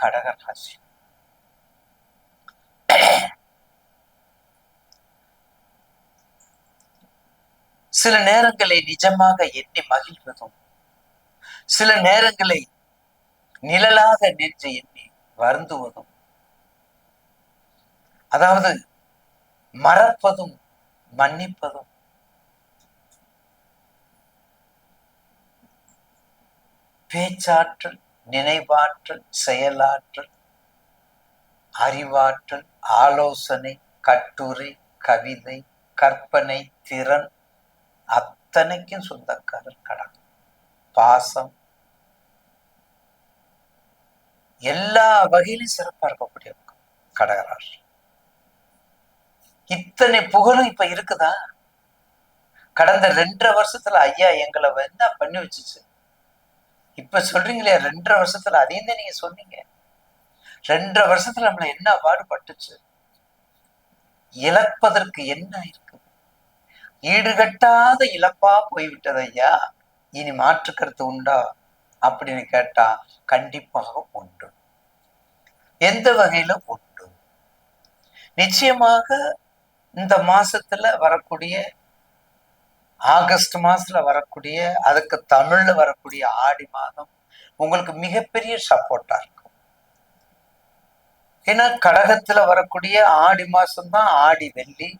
கடக ராசி. சில நேரங்களை நிஜமாக எண்ணி மகிழ்வதும், சில நேரங்களை நிழலாக நின்று எண்ணி வருந்துவதும், அதாவது மறப்பதும் மன்னிப்பதும் பேச்சாற்றல், நினைவாற்றல், செயலாற்றல், அறிவாற்றல், ஆலோசனை, கட்டுரை, கவிதை, கற்பனை திறன் அத்தனைக்கும் சொந்தக்காரர் கடகம். பாசம் எல்லா வகையிலும் சிறப்பா இருக்கக்கூடிய கடகராசி. இத்தனை புகழும் இப்ப இருக்குதா? கடந்த 2.5 வருஷத்துல ஐயா எங்களை என்ன பண்ணி வச்சுச்சு? இப்ப சொல்றீங்களே 2.5 வருஷத்துல, அதையும் தான் நீங்க சொன்னீங்க. 2.5 வருஷத்துல நம்மள என்ன பாடுபட்டுச்சு? இழப்பதற்கு என்ன இருக்கு? ஈடுகட்டாத இழப்பா போய்விட்டது ஐயா. இனி மாற்று கருத்து உண்டா அப்படின்னு கேட்டா கண்டிப்பாக உண்டு. எந்த வகையில உண்டு? நிச்சயமாக இந்த மாசத்துல வரக்கூடிய, ஆகஸ்ட் மாசத்துல வரக்கூடிய, அதுக்கு தமிழ்ல வரக்கூடிய ஆடி மாதம் உங்களுக்கு மிகப்பெரிய சப்போர்ட்டா இருக்கும். ஏன்னா கடகத்துல வரக்கூடிய ஆடி மாசம்தான் ஆடி வெள்ளி.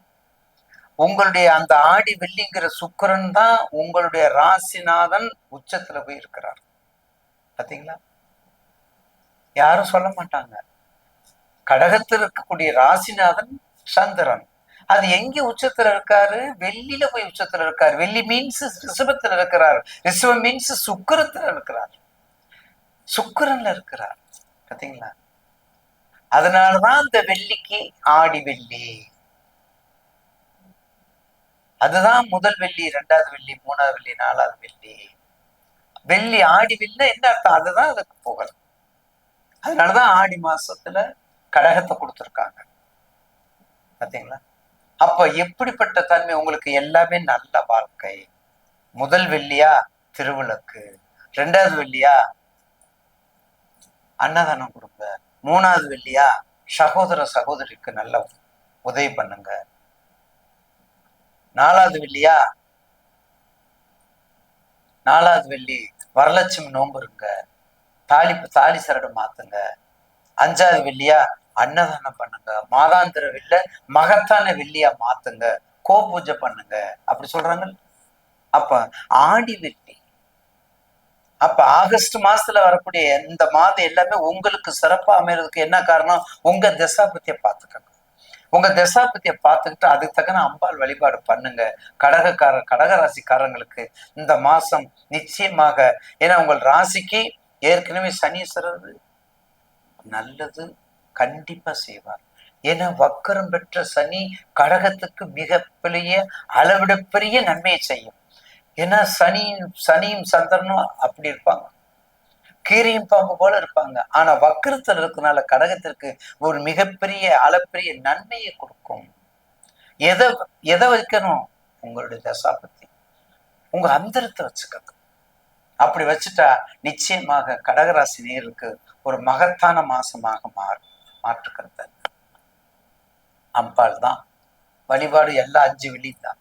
உங்களுடைய அந்த ஆடி வெள்ளிங்கிற சுக்கிரன் தான் உங்களுடைய ராசிநாதன் உச்சத்துல போய் இருக்கிறார். பாத்தீங்களா? யாரும் சொல்ல மாட்டாங்க. கடகத்தில் இருக்கக்கூடிய ராசிநாதன் சந்திரன், அது எங்க உச்சத்துல இருக்காரு? வெள்ளியில போய் உச்சத்துல இருக்காரு. வெள்ளி மீன்ஸ் ரிஷபத்துல இருக்கிறார். ரிஷபம் மீன்ஸ் சுக்கிரத்துல இருக்கிறார். சுக்கிரன்ல இருக்கிறார். பாத்தீங்களா? அதனாலதான் இந்த வெள்ளிக்கு ஆடி வெள்ளி. அதுதான் முதல் வெள்ளி, 2வது வெள்ளி, 3வது வெள்ளி, 4வது வெள்ளி. வெள்ளி ஆடி வெள்ளி என்ன அர்த்தம்? அதுதான் அதுக்கு புகழ். அதனாலதான் ஆடி மாசத்துல கடகத்தை கொடுத்துருக்காங்க. பாத்தீங்களா? அப்ப எப்படிப்பட்ட தன்மை உங்களுக்கு? எல்லாமே நல்ல வாழ்க்கை. முதல் வெள்ளியா திருவிளக்கு, 2வது வெள்ளியா அன்னதானம் கொடுங்க, 3வது வெள்ளியா சகோதர சகோதரிக்கு நல்ல உதவி பண்ணுங்க, 4வது வெள்ளியா 4வது வெள்ளி வரலட்சுமி நோன்பு இருங்க, தாலி சரடு மாத்துங்க, 5வது வெள்ளியா அன்னதானம் பண்ணுங்க, மாதாந்திர வெள்ள மகத்தான வெள்ளியா மாத்துங்க, கோ பூஜை பண்ணுங்க, அப்படி சொல்றாங்க. அப்ப ஆடி வெள்ளி, அப்ப ஆகஸ்ட் மாசத்துல வரக்கூடிய இந்த மாதம் எல்லாமே உங்களுக்கு சிறப்பா அமைறதுக்கு என்ன காரணம்? உங்க தசாபத்திய பார்த்துக்கணும். உங்க தசாபத்திய பார்த்துக்கிட்டு அதுக்கு தக்கன அம்பாள் வழிபாடு பண்ணுங்க. கடகராசிக்காரங்களுக்கு இந்த மாசம் நிச்சயமாக, ஏன்னா உங்கள் ராசிக்கு ஏற்கனவே சனீஸ்வரர் நல்லது கண்டிப்பா செய்வார். ஏன்னா வக்கரம் பெற்ற சனி கடகத்துக்கு மிகப்பெரிய அளவிட பெரிய நன்மையை செய்யும். ஏன்னா சனியும் சந்திரனும் அப்படி இருப்பாங்க, கீரியும் பாம்பு போல இருப்பாங்க. ஆனா வக்கரத்தில் இருக்கனால கடகத்திற்கு ஒரு மிகப்பெரிய அளப்பெரிய நன்மையை கொடுக்கும். எதை வைக்கணும்? உங்களுடைய தசாபத்தி, உங்க அந்தரத்தை வச்சுக்கணும். அப்படி வச்சுட்டா நிச்சயமாக கடகராசி நேருக்கு ஒரு மகத்தான மாசமாக மாற்றுக்கிறது. அம்பாள் தான் வழிபாடு. எல்லா 5 வெள்ளியும் தான்.